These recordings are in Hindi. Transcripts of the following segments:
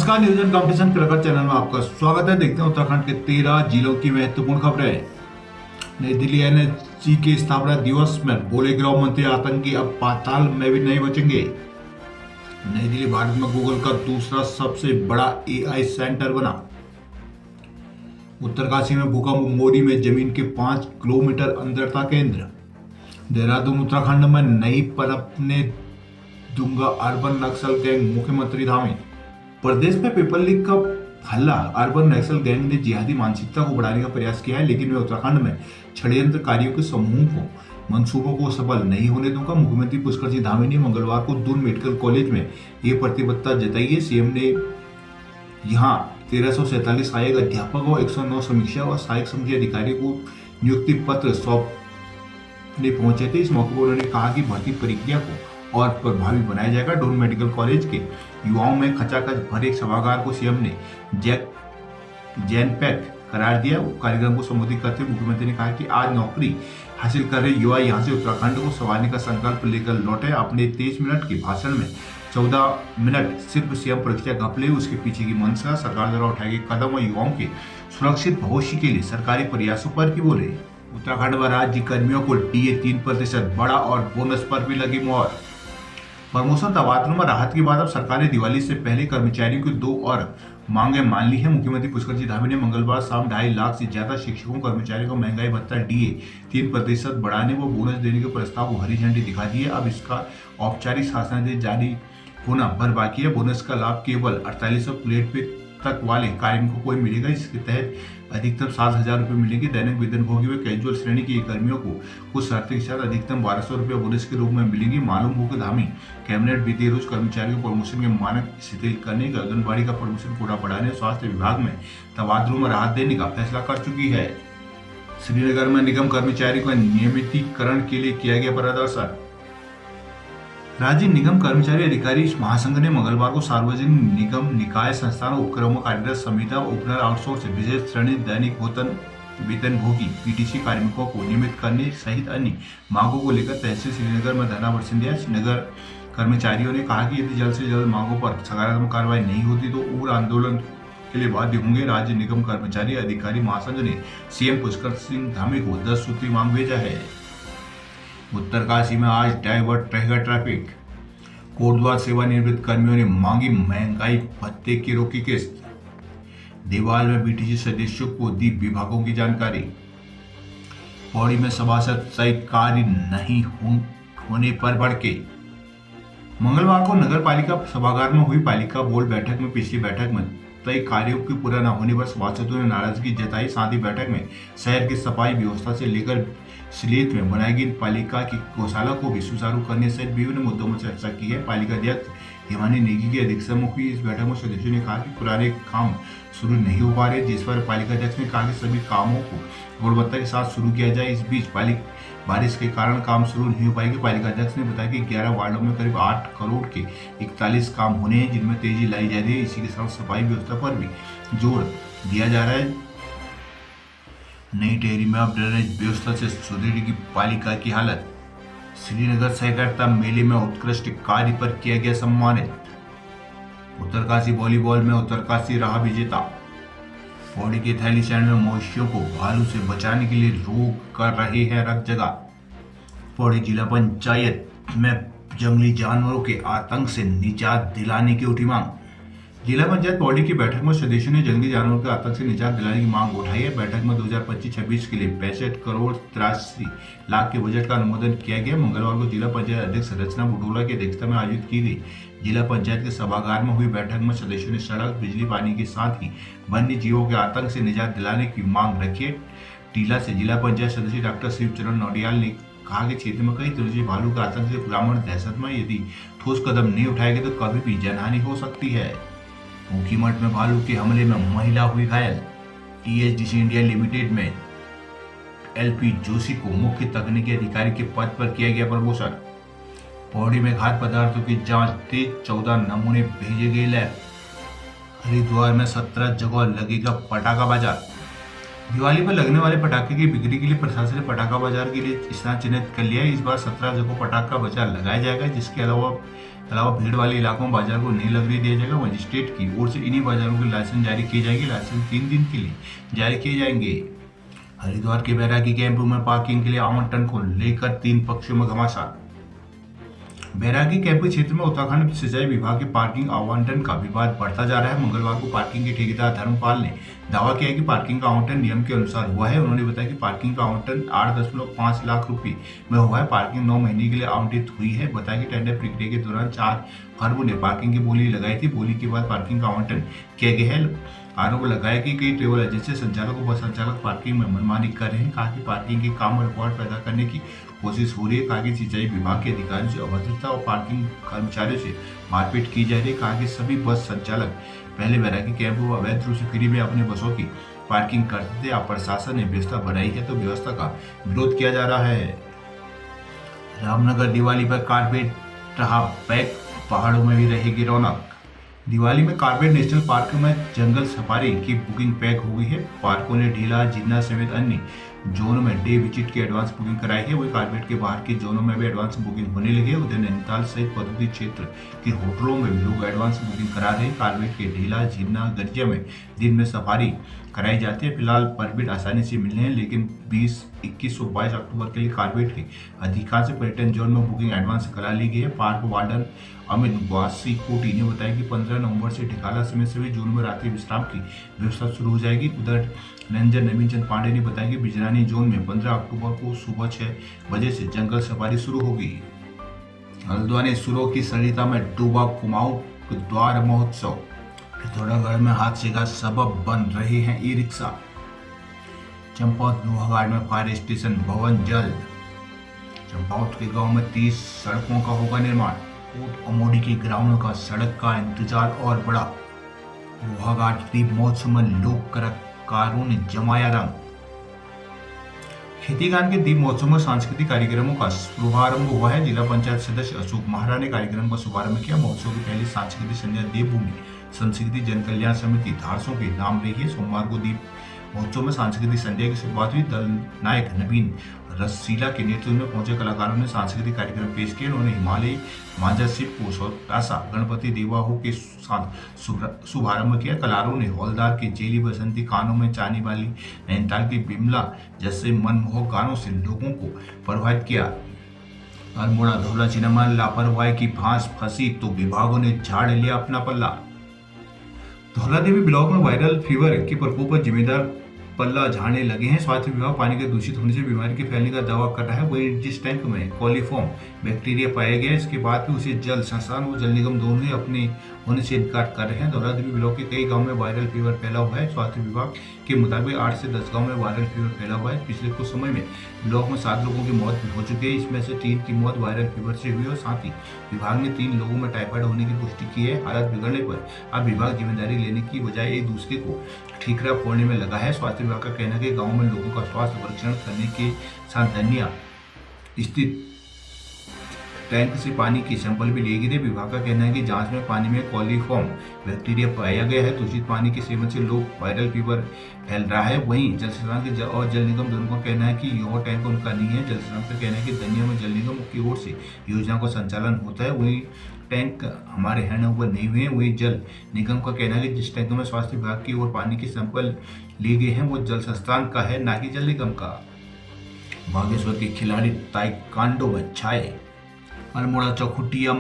नमस्कार, न्यूज कंपटीशन क्रिकेट चैनल में आपका स्वागत है। देखते हैं उत्तराखंड के 13 जिलों की महत्वपूर्ण खबरें। नई दिल्ली एनएसजी के स्थापना दिवस में बोले गृह मंत्री, आतंकी अब पाताल में भी नहीं बचेंगे। नई दिल्ली भारत में गूगल का दूसरा सबसे बड़ा एआई सेंटर बना। उत्तरकाशी में भूकंप, मोरी में जमीन के 5 किलोमीटर अंदर था केंद्र। देहरादून उत्तराखंड में नई पनपने दूंगा अर्बन नक्सल गैंग, मुख्यमंत्री धामी। प्रदेश में पेपर लीक का हल्ला, अर्बन नक्सल गैंग ने जिहादी मानसिकता को बढ़ाने का प्रयास किया है, लेकिन मैं उत्तराखंड में षड्यंत्रकारियों के समूह को मंसूबों को सफल नहीं होने दूंगा। मुख्यमंत्री पुष्कर सिंह धामी ने मंगलवार को दून मेडिकल कॉलेज में ये प्रतिबद्धता जताई है। सीएम ने यहाँ 1347 सहायक अध्यापक और 109 समीक्षा और सहायक समिति अधिकारियों को नियुक्ति पत्र सौंपने पहुंचे थे। इस मौके पर उन्होंने कहा कि भर्ती प्रक्रिया को और प्रभावी बनाया जाएगा। दून मेडिकल कॉलेज के युवाओं में खचाखच भरे एक सभागार को सीएम ने जैन पैक करार दिया। कार्यक्रम को संबोधित करते हुए मुख्यमंत्री ने कहा कि आज नौकरी हासिल कर रहे युवा यहां से उत्तराखंड को संवारने का संकल्प लेकर लौटे। अपने 23 मिनट के भाषण में 14 मिनट सिर्फ सीएम परीक्षा घपले, उसके पीछे की मंशा, सरकार द्वारा उठाए गए कदम और युवाओं के सुरक्षित भविष्य के लिए सरकारी प्रयासों पर भी बोले। उत्तराखंड में राज्य कर्मियों को डीए 3% बढ़ा और बोनस पर भी लगी मोहर। प्रमोशन तबादलों में राहत के बाद अब सरकार ने दिवाली से पहले कर्मचारियों की 2 और मांगे मान ली है। मुख्यमंत्री पुष्कर सिंह धामी ने मंगलवार शाम 2.5 लाख से ज्यादा शिक्षकों कर्मचारियों को महंगाई भत्ता डीए 3% बढ़ाने व बोनस देने के प्रस्ताव को हरी झंडी दिखा दी है। अब इसका औपचारिक शासनादेश जारी होना भर बाकी है। बोनस का लाभ केवल 4800 प्लेट पे तक वाले कार्मिकों को मिलेगा। इसके तहत अधिकतम 7,000 रुपये मिलेंगे। दैनिक वेतनभोगी व कैजुअल श्रेणी के कर्मियों को कुछ शर्तों के साथ अधिकतम 1200 रुपये बोनस के रूप में मिलेंगे। मालूम हो कि धामी कैबिनेट बीते रोज कर्मचारियों को प्रमोशन के मानक शिथिल करने का, आंगनबाड़ी का प्रमोशन कोटा बढ़ाने, स्वास्थ्य विभाग में तबादलों में राहत देने का फैसला कर चुकी है। श्रीनगर में निगम कर्मचारियों का नियमितीकरण के लिए किया गया प्रदर्शन। राज्य निगम कर्मचारी अधिकारी महासंघ ने मंगलवार को सार्वजनिक निगम, निकाय, संस्थान, उपक्रमों, कार्यरत संविदा, ओपनर, आउटसोर्स, विशेष श्रेणी, दैनिक वेतनभोगी पीटीसी कार्मिकों को नियमित करने सहित अन्य मांगों को लेकर तहसील श्रीनगर में धरना प्रदर्शन दिया। नगर कर्मचारियों ने कहा कि यदि जल्द से जल्द मांगों पर सकारात्मक कार्रवाई नहीं होती तो उग्र आंदोलन के लिए बाध्य होंगे। राज्य निगम कर्मचारी अधिकारी महासंघ ने सीएम पुष्कर सिंह धामी को 10 सूत्री मांग भेजा है। उत्तरकाशी में आज डाइवर्ट रहेगा ट्रैफिक। कोटद्वार सेवानिवृत्त कर्मियों ने मांगी महंगाई भत्ते की रोकी किस्त। देवाल में बीटीसी सदस्यों को दी विभागों की जानकारी। पौड़ी में सभासद सही कार्य नहीं होने पर भड़के। मंगलवार को नगर पालिका सभागार में हुई पालिका बोर्ड बैठक में पिछली बैठक में तय कार्यों की पूरा न होने पर सभासदों ने नाराजगी जताई। साथ ही बैठक में शहर की सफाई व्यवस्था से लेकर सिलेत में बनाई गई पालिका की गौशाला को भी सुचारू करने सहित विभिन्न मुद्दों में चर्चा की है। पालिका अध्यक्ष हिमानी नेगी की अध्यक्षता में हुई इस बैठक में सदस्यों ने कहा कि पुराने काम शुरू नहीं हो पा रहे, जिस पर पालिका अध्यक्ष ने कहा कि सभी कामों को गुणवत्ता के साथ शुरू किया जाए। इस बीच बारिश के कारण काम शुरू नहीं हो पाएंगे। पालिका अध्यक्ष ने बताया कि 11 वार्डों में करीब 8 करोड़ के 41 काम होने हैं, जिनमें तेजी लाई जा रही है। इसी के साथ सफाई व्यवस्था पर भी जोर दिया जा रहा है। नई टेहरी में अब ड्रेनेज व्यवस्था से सुधरेगी पालिका की हालत। श्रीनगर सहकारिता मेले में उत्कृष्ट कार्य पर किया गया सम्मानित। उत्तरकाशी वॉलीबॉल में उत्तरकाशी रहा विजेता। पौड़ी के थैलीसैंड में मवेशियों को भालू से बचाने के लिए रोक कर रहे हैं रख जगह। पौड़ी जिला पंचायत में जंगली जानवरों के आतंक से निजात दिलाने की उठी मांग। जिला पंचायत पौड़ी की बैठक में सदस्यों ने जंगली जानवरों के आतंक से निजात दिलाने की मांग उठाई है। बैठक में 2025-26 के लिए 65 करोड़ 83 लाख के बजट का अनुमोदन किया गया। मंगलवार को जिला पंचायत अध्यक्ष रचना बुटोला की अध्यक्षता में आयोजित की गई जिला पंचायत के सभागार में हुई बैठक में सदस्यों ने सड़क, बिजली, पानी के साथ ही वन्य जीवों के आतंक से निजात दिलाने की मांग रखी है। टीला से जिला पंचायत सदस्य डॉक्टर शिवचरण नौडियाल ने कहा कि क्षेत्र में कई तरह से भालू के आतंक से ग्रामीण दहशत में यदि ठोस कदम नहीं उठाएंगे तो कभी भी जनहानि हो सकती है। ऊखीमठ में भालू के हमले में महिला हुई घायल। टीएचडीसी इंडिया लिमिटेड में एलपी जोशी को मुख्य तकनीकी अधिकारी के पद पर किया गया प्रमोशन। पौड़ी में खाद्य पदार्थों की जांच तेज, 14 नमूने भेजे गए लैब। हरिद्वार में 17 जगह लगेगा पटाखा बाजार। दिवाली पर लगने वाले पटाखे की बिक्री के लिए प्रशासन ने पटाखा बाजार के लिए स्थान चिन्हित कर लिया है। इस बार 17 जगह पटाखा बाजार लगाया जाएगा, जिसके अलावा अलावा भीड़ वाले इलाकों में बाजार को नहीं लगने दिया जाएगा। मजिस्ट्रेट की ओर से इन्हीं बाजारों के लाइसेंस जारी किए जाएंगे। लाइसेंस 3 दिन के लिए जारी किए जाएंगे। हरिद्वार के बैरागी कैंप में पार्किंग के लिए आवंटन को लेकर 3 पक्षों में घमासान। बैरागी कैंप क्षेत्र में उत्तराखंड सिंचाई विभाग के पार्किंग आवंटन का विवाद बढ़ता जा रहा है। मंगलवार को पार्किंग के ठेकेदार धर्मपाल ने दावा किया कि पार्किंग का आवंटन नियम के अनुसार हुआ है। उन्होंने बताया कि पार्किंग का आवंटन 8.5 लाख रुपए में हुआ है। पार्किंग 9 महीने के लिए आवंटित हुई है। बताया कि टेंडर प्रक्रिया के दौरान 4 फर्मों ने पार्किंग की बोली लगाई थी। बोली के बाद पार्किंग का आवंटन किया गया है। आरोप लगाया कि कई ट्रेवल एजेंसी संचालक व बस संचालक पार्किंग में मनमानी कर रहे हैं। कहा कि पार्किंग के काम में रिकॉर्ड पैदा करने की कोशिश हो रही है। कहा कि सिंचाई विभाग के अधिकारियों से अभद्रता और पार्किंग कर्मचारियों से मारपीट की जा रही है। कहा कि सभी बस संचालक पहले बैरागी कैंप व अवैध रूप से फ्री में अपने बसों की पार्किंग करते थे। अब प्रशासन ने व्यवस्था बनाई है तो व्यवस्था का विरोध किया जा रहा है। रामनगर दिवाली पर कारपेट रहा पैक, पहाड़ों में भी रहेगी रौनक। दिवाली में कारपेट नेशनल पार्क में जंगल सफारी की बुकिंग पैक हो गई है। पार्कों ने ढीला, जिन्ना समेत अन्य जोनों में डे विजिट की एडवांस बुकिंग कराई है। वही कारपेट के बाहर के जोनों में भी एडवांस बुकिंग होने लगी है। उधर नैनीताल सहित पदोती क्षेत्र के होटलों में भी लोग एडवांस बुकिंग करा रहे हैं। कारपेट के ढीला, जिन्ना, गरिया में दिन में सफारी कराई जाती है। फिलहाल परमिट आसानी से मिलने हैं, लेकिन 20, 21 और 22 अक्टूबर के लिए कारपेट के अधिकांश पर्यटन जोन में बुकिंग एडवांस करा ली गई है। पार्क वार्डन अमित वासी कोटी ने बताया कि 15 नवंबर से ढिकाला समेत सभी जोन में रात्रि विश्राम की व्यवस्था शुरू हो जाएगी। उधर रंजन नवीन चंद पांडे ने बताया कि बिजरानी जोन में 15 अक्टूबर को सुबह 6 बजे से जंगल सफारी शुरू होगी। हल्द्वानी ने सुरों की सरिता में डूबा कुमाऊं द्वार महोत्सव। पिथौरागढ़ में हादसे का सबब बन रहे हैं ई रिक्शा। चंपावत लोहाघाट में फायर स्टेशन भवन जल्द। चंपावत के गांव में 30 सड़कों का होगा निर्माण। कोट अमोडी के ग्रामीणों का सड़क का इंतजार और बढ़ा। लोहाघाट दीप महोत्सव में लोक कलाकारों ने जमाया रंग। खेतीगान के दीप महोत्सव में सांस्कृतिक कार्यक्रमों का शुभारंभ हुआ है। जिला पंचायत सदस्य अशोक महारा ने कार्यक्रम का शुभारंभ किया। महोत्सव की पहली सांस्कृतिक संध्या देवभूमि संस्कृति जन कल्याण समिति धारसों के नाम रही है। सोमवार को दीप महोत्सव में सांस्कृतिक संध्या की शुरुआत हुई। दल नायक नवीन रसीला के नेतृत्व में पहुंचे कलाकारों ने सांस्कृतिक कार्यक्रम पेश किए। उन्होंने हिमालय मांझा शिव कोसा गणपति देवाहो के साथ शुभारंभ किया। कलाकारों ने हौलदार के जेली बसंती, कानों में चानी वाली, नैनीताल की बिमला जैसे मनमोहक गानों से लोगों को प्रभावित किया। अल्मोड़ा धौला सिनेमा लापरवाही की फांस फंसी तो विभागों ने झाड़ लिया अपना पल्ला। धौला देवी ब्लॉक में वायरल फीवर के प्रकोप पर जिम्मेदार पल्ला झाड़ने लगे हैं। स्वास्थ्य विभाग पानी के दूषित होने से बीमारी के फैलने का दावा कर रहा है। वही जिस टैंक में कॉलीफॉर्म बैक्टीरिया पाया गया, इसके बाद भी उसे जल संस्थान व जल निगम दोनों ही अपने होने से इनकार कर रहे हैं। धौला देवी ब्लॉक के कई गांव में वायरल फीवर फैला हुआ है। स्वास्थ्य विभाग के मुताबिक 8 से 10 गांव में वायरल फीवर फैला हुआ है। पिछले कुछ समय में ब्लॉक में 7 लोगों की मौत हो चुकी है। इसमें से 3 की मौत वायरल फीवर से हुई और साथ ही विभाग ने 3 लोगों में टाइफाइड होने की पुष्टि की है। हालत बिगड़ने पर अब विभाग जिम्मेदारी लेने की बजाय एक दूसरे को ठीकरा फोड़ने में लगा है। स्वास्थ्य विभाग का कहना है कि गाँव में लोगों का स्वास्थ्य परीक्षण करने के साथ धनिया स्थित टैंक से पानी के सैंपल भी लिए गए थे। विभाग का कहना है कि जांच में पानी में कॉलीफॉर्म बैक्टीरिया पाया गया है। दूषित पानी के सेवन से लोग वायरल फीवर फैल रहा है। वहीं जल संस्थान और जल निगम दोनों का कहना है कि यह टैंक उनका नहीं है। जल संस्थान का कहना है कि धनिया में जल निगम की ओर से योजना का संचालन होता है। वहीं टैंक हमारे हैंड ओवर नहीं हुए। वही जल निगम का कहना है कि जिस टैंक में स्वास्थ्य विभाग की ओर पानी के सैंपल लिए गए हैं वो जल संस्थान का है, ना कि जल निगम का। बागेश्वर के खिलाड़ी ताइक्वांडो में छाए। अल्मोड़ा चौखुटिया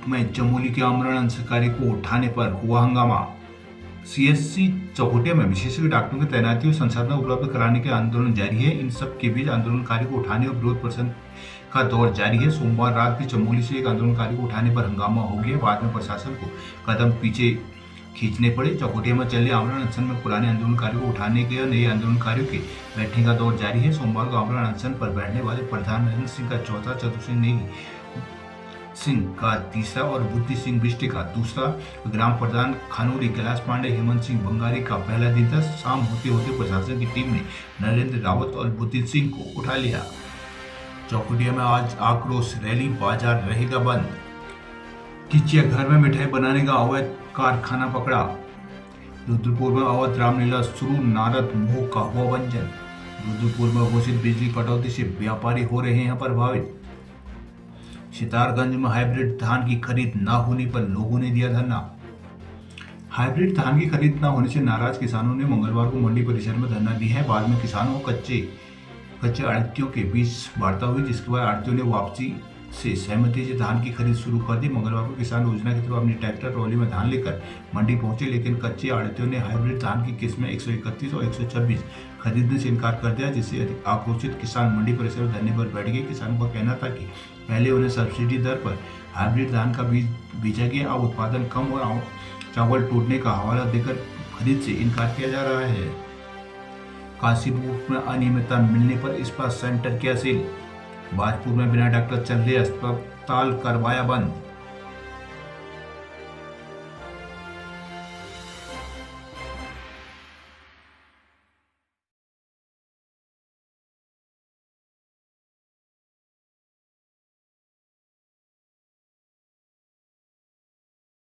में चमोली के आमरण अंशकारी को उठाने पर हुआ हंगामा। सीएससी चौखुटिया में विशेषज्ञ डॉक्टरों की तैनाती और संसाधन उपलब्ध कराने के आंदोलन जारी है। इन सब के बीच आंदोलनकारी को उठाने और विरोध प्रदर्शन का दौर जारी है। सोमवार रात भी चमोली से एक आंदोलनकारी को उठाने पर हंगामा हो गया। बाद में प्रशासन को कदम पीछे खींचने पड़े। चौखुटिया में चले आमरण अनशन में पुराने आंदोलनकारियों को उठाने के और नए आंदोलनकारियों के बैठने का दौर जारी है। सोमवार को आमरण अनशन पर बैठने वाले प्रधान नरेंद्र सिंह का चौथा, चतुर्थ नेगी सिंह का तीसरा और बुद्धि सिंह बिष्ट का दूसरा, ग्राम प्रधान खानूरी कैलाश पांडे, हेमंत सिंह बंगारी का पहला दिन था। शाम होते होते प्रशासन की टीम ने नरेंद्र रावत और बुद्धि सिंह को उठा लिया। चौखुटिया में आज आक्रोश रैली, बाजार रहेगा बंद। किचिया घर में मिठाई बनाने का अवैध कारखाना पकड़ा। रुद्रपुर में अवैध रामलीला शुरू, नारद मोह का हुआ भंजन। रुद्रपुर में घोषित बिजली कटौती से व्यापारी हो रहे हैं प्रभावित। सितारगंज में हाइब्रिड धान की खरीद न होने पर लोगों ने दिया धरना। हाइब्रिड धान की खरीद न होने से नाराज किसानों ने मंगलवार को मंडी परिसर में धरना दी है। बाद में किसानों को कच्चे आड़तियों के बीच वार्ता हुई, जिसके बाद आड़तियों ने वापसी से सहमति से धान की खरीद शुरू कर दी। मंगलवार को किसान योजना के थ्रू अपनी ट्रैक्टर ट्रॉली में धान लेकर मंडी पहुंचे, लेकिन कच्चे आड़तियों ने हाइब्रिड धान की किस्में 131 और 126 खरीदने से इनकार कर दिया, जिससे आक्रोशित किसान मंडी परिसर में धरने पर बैठ गए। किसानों का कहना था कि पहले उन्हें सब्सिडी दर पर हाइब्रिड धान का बीज बेचा गया, अब उत्पादन कम और चावल टूटने का हवाला देकर खरीद से इनकार किया जा रहा है। काशीपुर में अनियमितता मिलने पर इस्पात सेंटर किया सील। बाजपुर में बिना डॉक्टर चल रहे अस्पताल करवाया बंद।